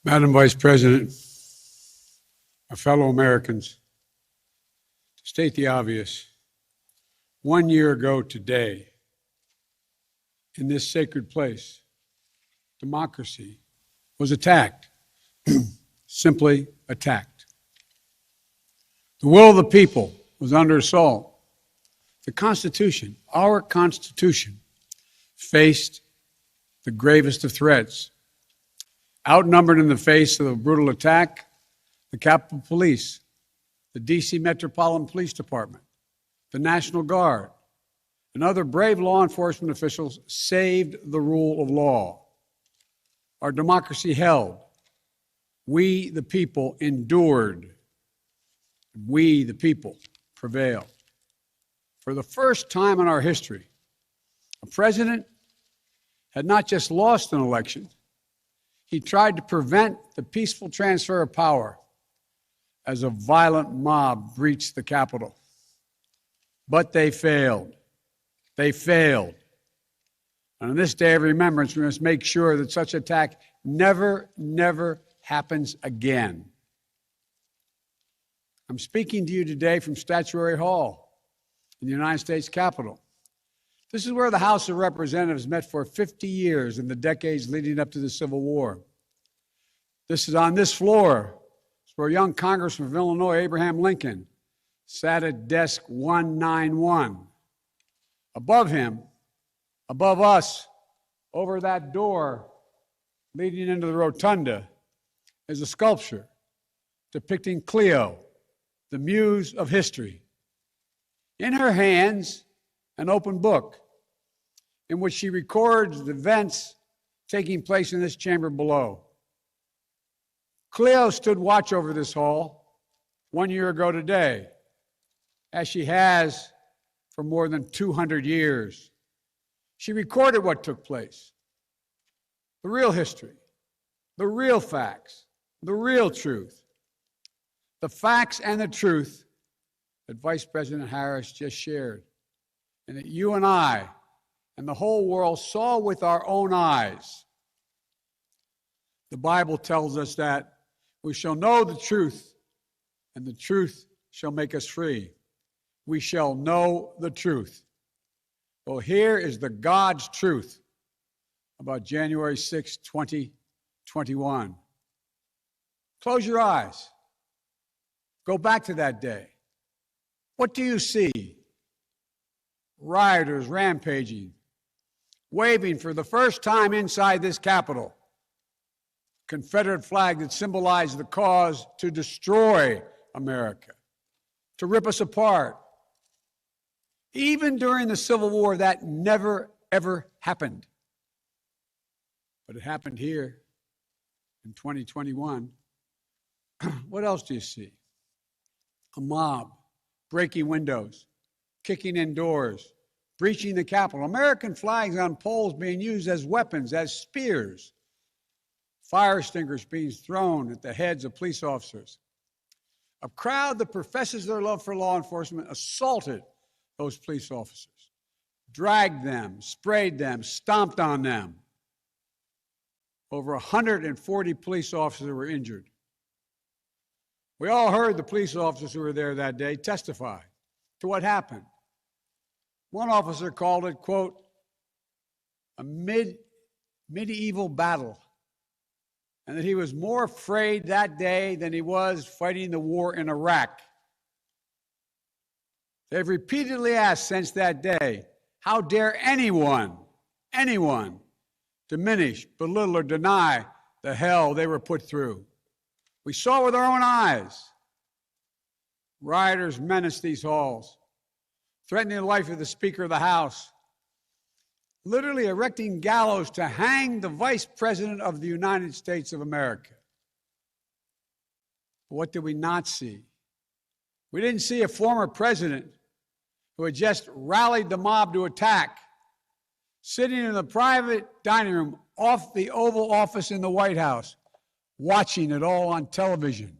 Madam Vice President, my fellow Americans, to state the obvious, 1 year ago today, in this sacred place, democracy was attacked, simply attacked. The will of the people was under assault. The Constitution, our Constitution, faced the gravest of threats. Outnumbered in the face of a brutal attack, the Capitol Police, the D.C. Metropolitan Police Department, the National Guard, and other brave law enforcement officials saved the rule of law. Our democracy held. We, the people, endured. We, the people, prevailed. For the first time in our history, a president had not just lost an election, he tried to prevent the peaceful transfer of power as a violent mob breached the Capitol. But they failed. They failed. And on this day of remembrance, we must make sure that such attack never happens again. I'm speaking to you today from Statuary Hall in the United States Capitol. This is where the House of Representatives met for 50 years in the decades leading up to the Civil War. This is on this floor. It's where young Congressman of Illinois, Abraham Lincoln, sat at desk 191. Above him, above us, over that door leading into the rotunda, is a sculpture depicting Cleo, the muse of history. In her hands, an open book in which she records the events taking place in this chamber below. Cleo stood watch over this hall 1 year ago today, as she has for more than 200 years. She recorded what took place, the real history, the real facts, the real truth, the facts and the truth that Vice President Harris just shared, and that you and I and the whole world saw with our own eyes. The Bible tells us that we shall know the truth, and the truth shall make us free. We shall know the truth. Well, here is the God's truth about January 6, 2021. Close your eyes. Go back to that day. What do you see? Rioters rampaging, waving for the first time inside this Capitol Confederate flag that symbolized the cause to destroy America, to rip us apart. Even during the Civil War, that never, ever happened. But it happened here in 2021. What else do you see? A mob breaking windows, kicking in doors, breaching the Capitol. American flags on poles being used as weapons, as spears. Fire extinguishers being thrown at the heads of police officers. A crowd that professes their love for law enforcement assaulted those police officers, dragged them, sprayed them, stomped on them. Over 140 police officers were injured. We all heard the police officers who were there that day testify to what happened. One officer called it, quote, a medieval battle, and that he was more afraid that day than he was fighting the war in Iraq. They've repeatedly asked since that day, how dare anyone diminish, belittle, or deny the hell they were put through? We saw with our own eyes. Rioters menaced these halls, threatening the life of the Speaker of the House, literally erecting gallows to hang the Vice President of the United States of America. But what did we not see? We didn't see a former president who had just rallied the mob to attack, sitting in the private dining room off the Oval Office in the White House, watching it all on television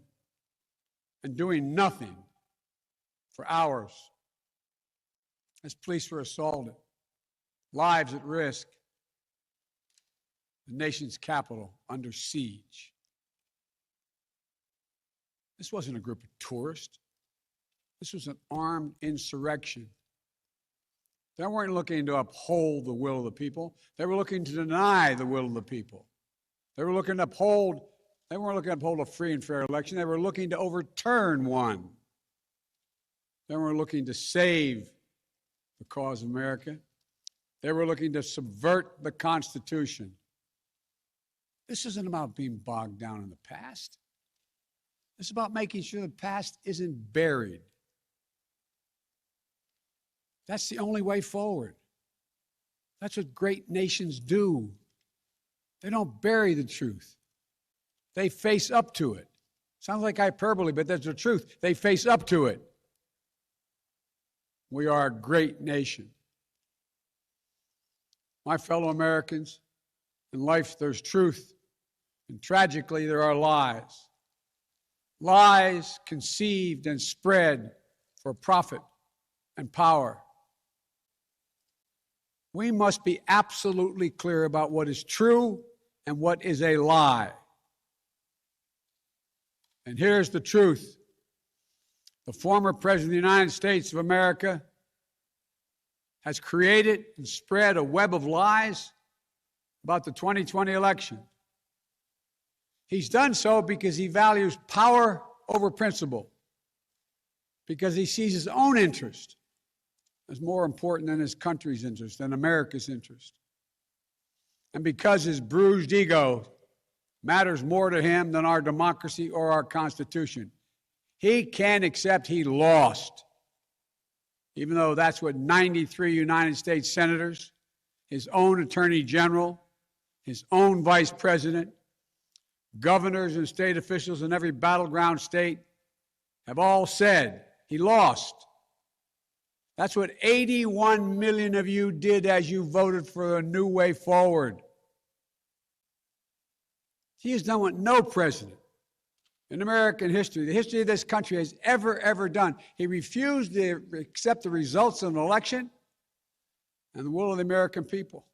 and doing nothing for hours as police were assaulted, lives at risk, the nation's capital under siege. This wasn't a group of tourists. This was an armed insurrection. They weren't looking to uphold the will of the people. They were looking to deny the will of the people. They were looking to uphold, they weren't looking to uphold a free and fair election. They were looking to overturn one. They were looking to save the cause of America. They were looking to subvert the Constitution. This isn't about being bogged down in the past. This is about making sure the past isn't buried. That's the only way forward. That's what great nations do. They don't bury the truth. They face up to it. Sounds like hyperbole, but that's the truth. They face up to it. We are a great nation. My fellow Americans, in life there's truth, and tragically there are lies. Lies conceived and spread for profit and power. We must be absolutely clear about what is true and what is a lie. And here's the truth. The former President of the United States of America has created and spread a web of lies about the 2020 election. He's done so because he values power over principle, because he sees his own interest as more important than his country's interest, than America's interest, and because his bruised ego matters more to him than our democracy or our Constitution. He can't accept he lost, even though that's what 93 United States senators, his own attorney general, his own vice president, governors and state officials in every battleground state have all said he lost. That's what 81 million of you did as you voted for a new way forward. He has done what no president in American history, the history of this country, has ever done. He refused to accept the results of an election and the will of the American people.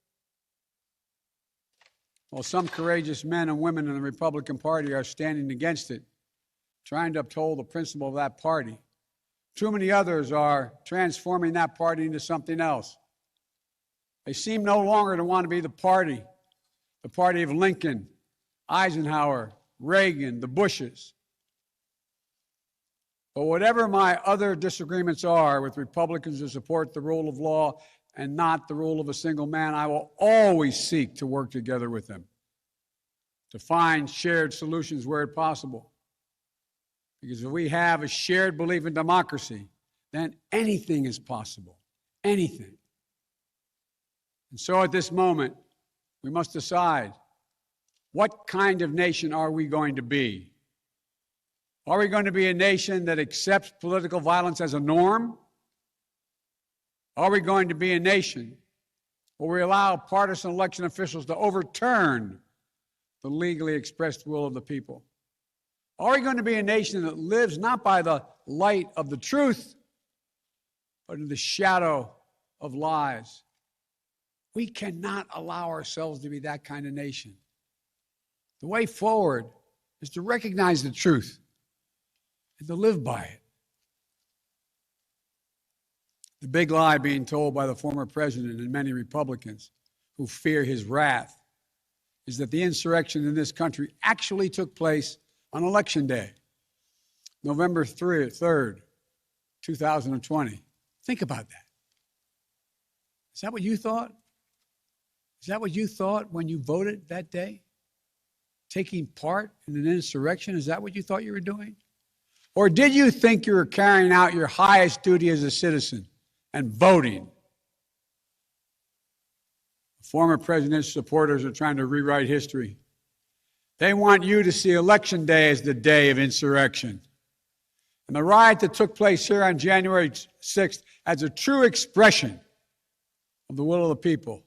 While some courageous men and women in the Republican Party are standing against it, trying to uphold the principle of that party, too many others are transforming that party into something else. They seem no longer to want to be the party of Lincoln, Eisenhower, Reagan, the Bushes. But whatever my other disagreements are with Republicans who support the rule of law and not the rule of a single man, I will always seek to work together with them to find shared solutions where possible. Because if we have a shared belief in democracy, then anything is possible. Anything. And so at this moment, we must decide, what kind of nation are we going to be? Are we going to be a nation that accepts political violence as a norm? Are we going to be a nation where we allow partisan election officials to overturn the legally expressed will of the people? Are we going to be a nation that lives not by the light of the truth, but in the shadow of lies? We cannot allow ourselves to be that kind of nation. The way forward is to recognize the truth and to live by it. The big lie being told by the former president and many Republicans who fear his wrath is that the insurrection in this country actually took place on Election Day, November 3rd, 2020. Think about that. Is that what you thought? Is that what you thought when you voted that day? Taking part in an insurrection? Is that what you thought you were doing? Or did you think you were carrying out your highest duty as a citizen and voting? Former president's supporters are trying to rewrite history. They want you to see Election Day as the day of insurrection. And the riot that took place here on January 6th as a true expression of the will of the people.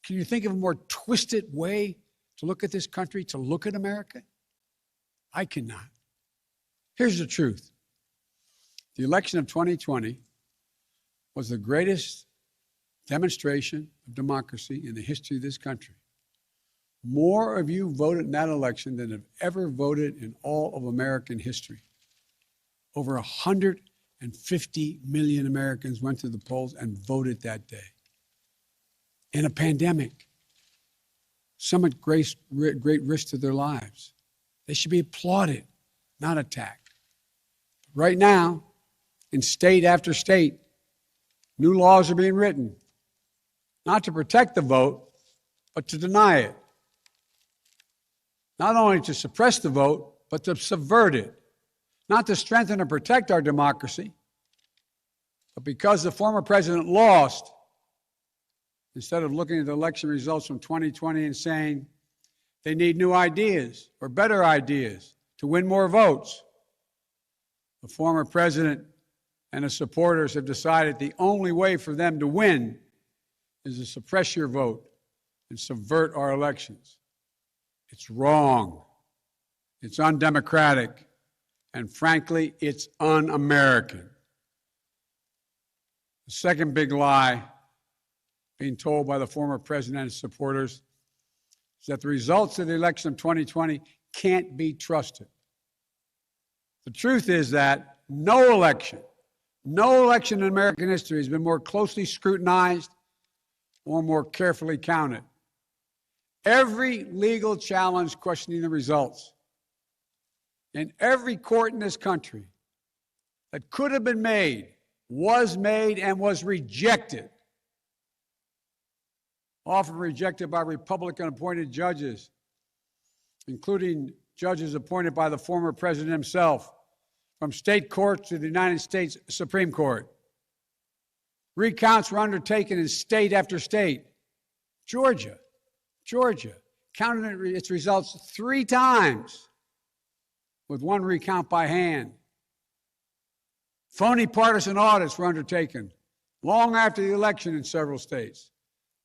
Can you think of a more twisted way to look at this country, to look at America? I cannot. Here's the truth. The election of 2020 was the greatest demonstration of democracy in the history of this country. More of you voted in that election than have ever voted in all of American history. Over 150 million Americans went to the polls and voted that day. In a pandemic, some at great risk to their lives. They should be applauded, not attacked. Right now, in state after state, new laws are being written, not to protect the vote, but to deny it. Not only to suppress the vote, but to subvert it. Not to strengthen or protect our democracy, but because the former president lost, instead of looking at the election results from 2020 and saying they need new ideas or better ideas to win more votes, the former president and his supporters have decided the only way for them to win is to suppress your vote and subvert our elections. It's wrong. It's undemocratic. And frankly, it's un-American. The second big lie being told by the former president and his supporters is that the results of the election of 2020 can't be trusted. The truth is that no election in American history has been more closely scrutinized or more carefully counted. Every legal challenge questioning the results in every court in this country that could have been made was made and was rejected. Often rejected by Republican-appointed judges, including judges appointed by the former president himself, from state courts to the United States Supreme Court. Recounts were undertaken in state after state. Georgia counted its results 3 times, with 1 recount by hand. Phony partisan audits were undertaken long after the election in several states.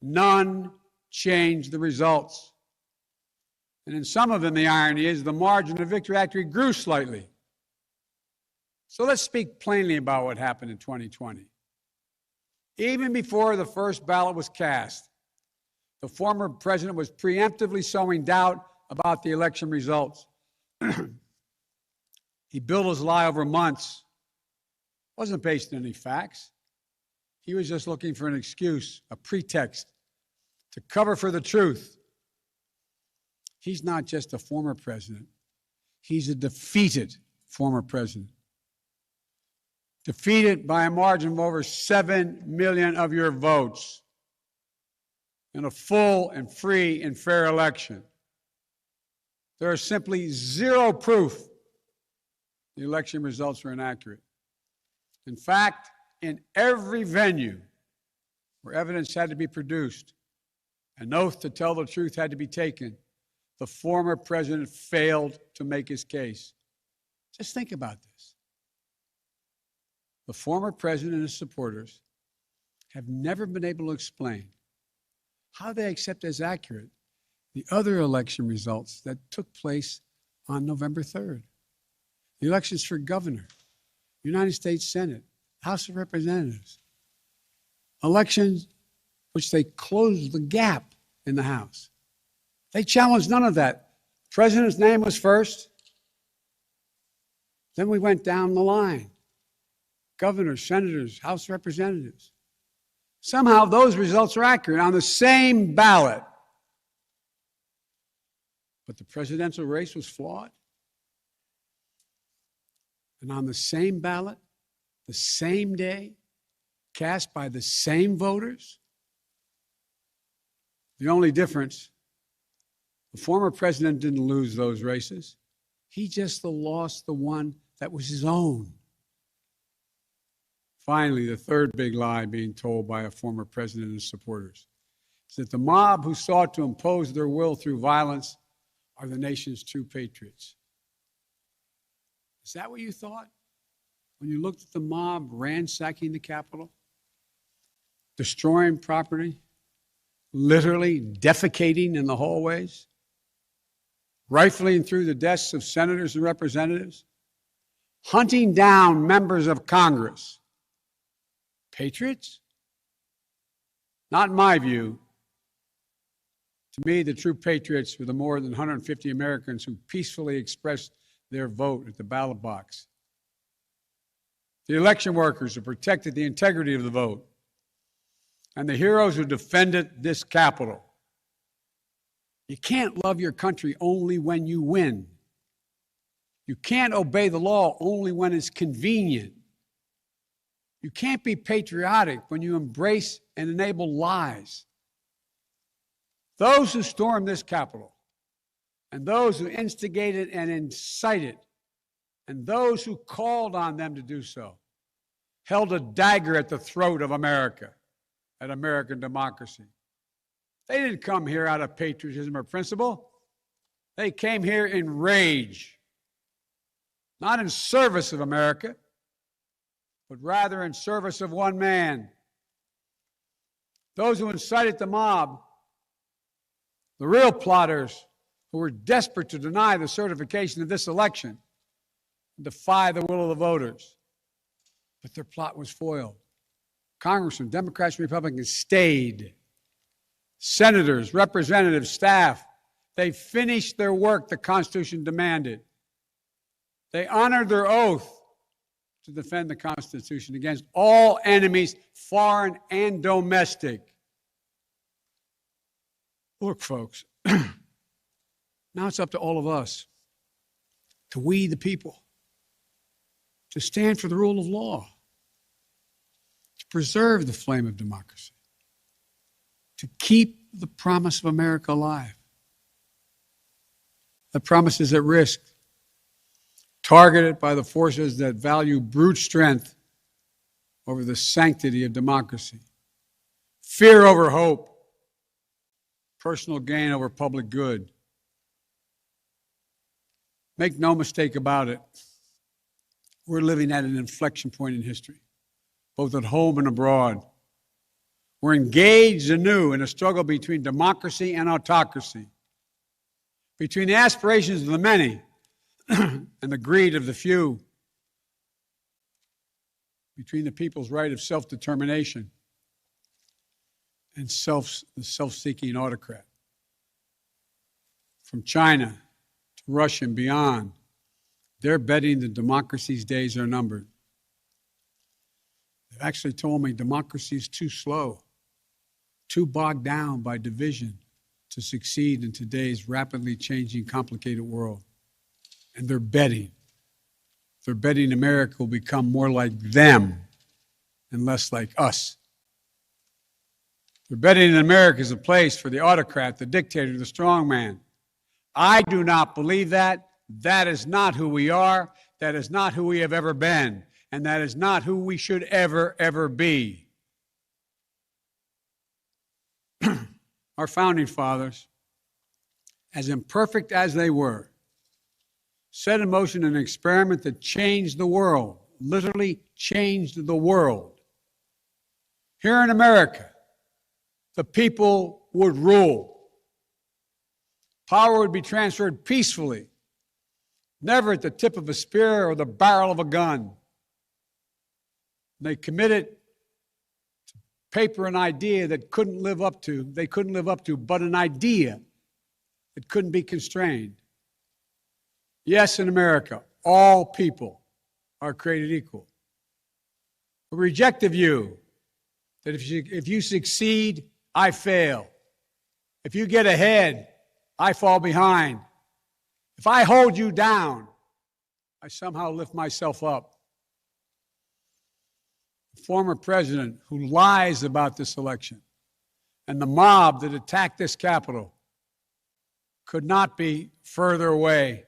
None changed the results. And in some of them, the irony is the margin of victory actually grew slightly. So let's speak plainly about what happened in 2020. Even before the first ballot was cast, the former president was preemptively sowing doubt about the election results. He built his lie over months. It wasn't based on any facts. He was just looking for an excuse, a pretext, to cover for the truth. He's not just a former president. He's a defeated former president. Defeated by a margin of over 7 million of your votes in a full and free and fair election. There is simply zero proof the election results were inaccurate. In fact, in every venue where evidence had to be produced, an oath to tell the truth had to be taken, the former president failed to make his case. Just think about this. The former president and his supporters have never been able to explain how they accept as accurate the other election results that took place on November 3rd. The elections for governor, United States Senate, House of Representatives. Elections which they closed the gap in the House. They challenged none of that. President's name was first. Then we went down the line. Governors, senators, House of Representatives. Somehow those results are accurate on the same ballot. But the presidential race was flawed. And on the same ballot, the same day, cast by the same voters. The only difference, the former president didn't lose those races. He just lost the one that was his own. Finally, the third big lie being told by a former president and his supporters is that the mob who sought to impose their will through violence are the nation's true patriots. Is that what you thought when you looked at the mob ransacking the Capitol, destroying property, literally defecating in the hallways, rifling through the desks of senators and representatives, hunting down members of Congress? Patriots? Not in my view. To me, the true patriots were the more than 150 Americans who peacefully expressed their vote at the ballot box. The election workers who protected the integrity of the vote. And the heroes who defended this Capitol. You can't love your country only when you win. You can't obey the law only when it's convenient. You can't be patriotic when you embrace and enable lies. Those who stormed this Capitol, and those who instigated and incited, and those who called on them to do so, held a dagger at the throat of America, at American democracy. They didn't come here out of patriotism or principle. They came here in rage, not in service of America, but rather in service of one man. Those who incited the mob, the real plotters who were desperate to deny the certification of this election, defy the will of the voters. But their plot was foiled. Congressmen, Democrats, and Republicans stayed. Senators, representatives, staff, they finished their work the Constitution demanded. They honored their oath to defend the Constitution against all enemies, foreign and domestic. Look, folks, now it's up to all of us, to we the people, to stand for the rule of law, to preserve the flame of democracy, to keep the promise of America alive. That promise is at risk, targeted by the forces that value brute strength over the sanctity of democracy, fear over hope, personal gain over public good. Make no mistake about it, we're living at an inflection point in history, both at home and abroad. We're engaged anew in a struggle between democracy and autocracy, between the aspirations of the many and the greed of the few, between the people's right of self-determination and the self-seeking autocrat. From China to Russia and beyond, they're betting that democracy's days are numbered. They've actually told me democracy is too slow, too bogged down by division to succeed in today's rapidly changing, complicated world. And they're betting. They're betting America will become more like them and less like us. They're betting that America is a place for the autocrat, the dictator, the strongman. I do not believe that. That is not who we are. That is not who we have ever been. And that is not who we should ever, ever be. Our founding fathers, as imperfect as they were, set in motion an experiment that changed the world, literally changed the world. Here in America, the people would rule. Power would be transferred peacefully, never at the tip of a spear or the barrel of a gun. They committed to paper an idea that they couldn't live up to, but an idea that couldn't be constrained. Yes, in America, all people are created equal. We reject the view that if you succeed, I fail. If you get ahead, I fall behind. If I hold you down, I somehow lift myself up. The former president who lies about this election and the mob that attacked this Capitol could not be further away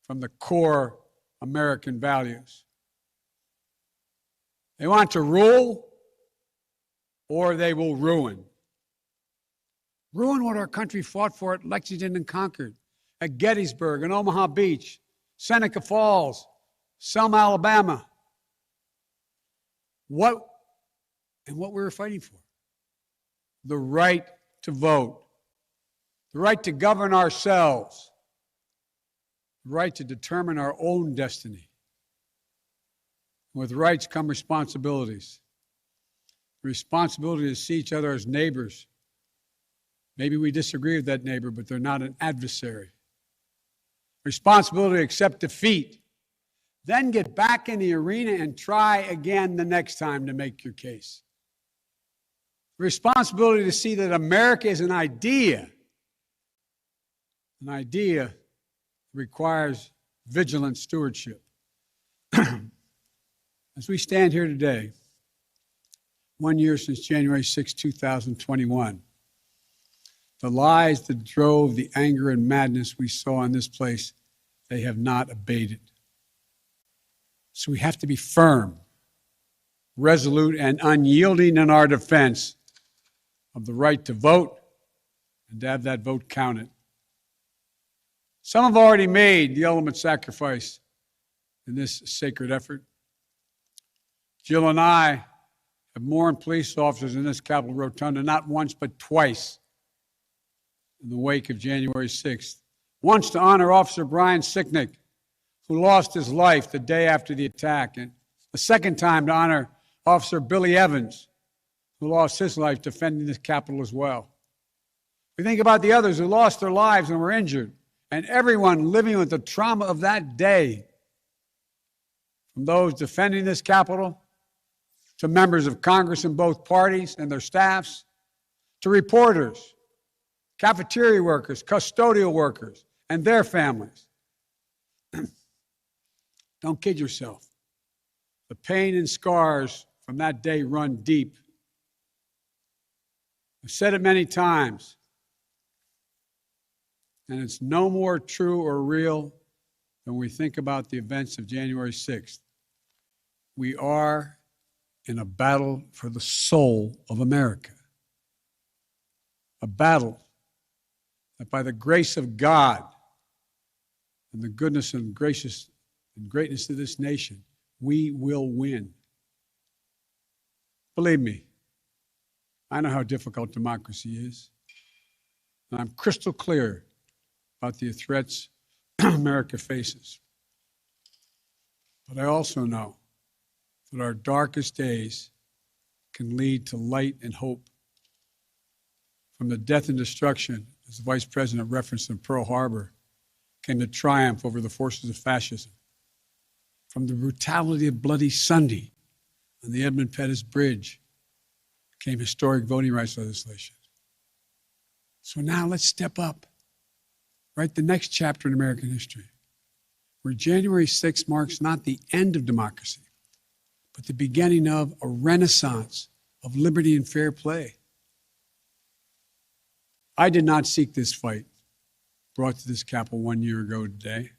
from the core American values. They want to rule, or they will ruin. Ruin what our country fought for at Lexington and Concord, at Gettysburg and Omaha Beach, Seneca Falls, Selma, Alabama. What we were fighting for? The right to vote, the right to govern ourselves, the right to determine our own destiny. With rights come responsibilities. The responsibility to see each other as neighbors, Maybe we disagree with that neighbor, but they're not an adversary. Responsibility to accept defeat. Then get back in the arena and try again the next time to make your case. Responsibility to see that America is an idea. An idea requires vigilant stewardship. As we stand here today, 1 year since January 6, 2021, the lies that drove the anger and madness we saw in this place, they have not abated. So we have to be firm, resolute, and unyielding in our defense of the right to vote and to have that vote counted. Some have already made the ultimate sacrifice in this sacred effort. Jill and I have mourned police officers in this Capitol Rotunda not once but twice in the wake of January 6th. Once to honor Officer Brian Sicknick, who lost his life the day after the attack, and the second time to honor Officer Billy Evans, who lost his life defending this Capitol as well. We think about the others who lost their lives and were injured, and everyone living with the trauma of that day, from those defending this Capitol, to members of Congress in both parties and their staffs, to reporters, cafeteria workers, custodial workers, and their families. Don't kid yourself. The pain and scars from that day run deep. I've said it many times, and it's no more true or real than we think about the events of January 6th. We are in a battle for the soul of America. A battle that by the grace of God and the goodness and greatness of this nation, we will win. Believe me, I know how difficult democracy is, and I'm crystal clear about the threats America faces. But I also know that our darkest days can lead to light and hope. From the death and destruction, as the Vice President referenced in Pearl Harbor, came the triumph over the forces of fascism. From the brutality of Bloody Sunday on the Edmund Pettus Bridge came historic voting rights legislation. So now let's step up, write the next chapter in American history, where January 6th marks not the end of democracy, but the beginning of a renaissance of liberty and fair play. I did not seek this fight brought to this Capitol 1 year ago today,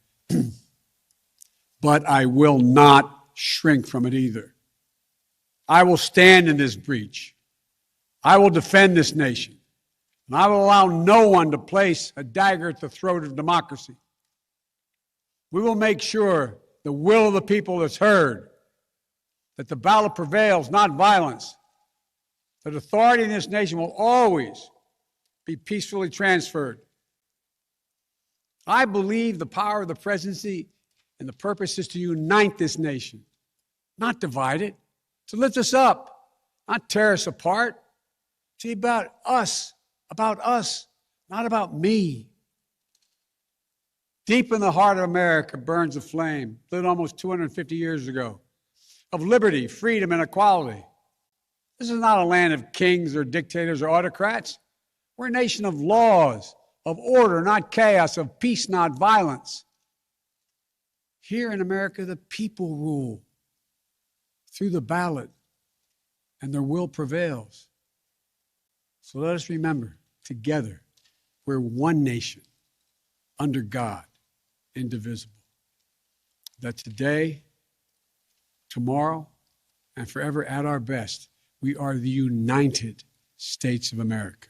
but I will not shrink from it either. I will stand in this breach. I will defend this nation, and I will allow no one to place a dagger at the throat of democracy. We will make sure the will of the people is heard, that the ballot prevails, not violence, that authority in this nation will always be peacefully transferred. I believe the power of the presidency and the purpose is to unite this nation, not divide it, to lift us up, not tear us apart. To be about us, not about me. Deep in the heart of America burns a flame, lit almost 250 years ago, of liberty, freedom, and equality. This is not a land of kings or dictators or autocrats. We're a nation of laws, of order, not chaos, of peace, not violence. Here in America, the people rule through the ballot, and their will prevails. So let us remember, together, we're one nation, under God, indivisible. That today, tomorrow, and forever at our best, we are the United States of America.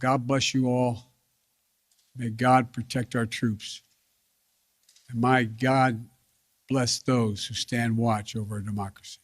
God bless you all. May God protect our troops. And may God bless those who stand watch over our democracy.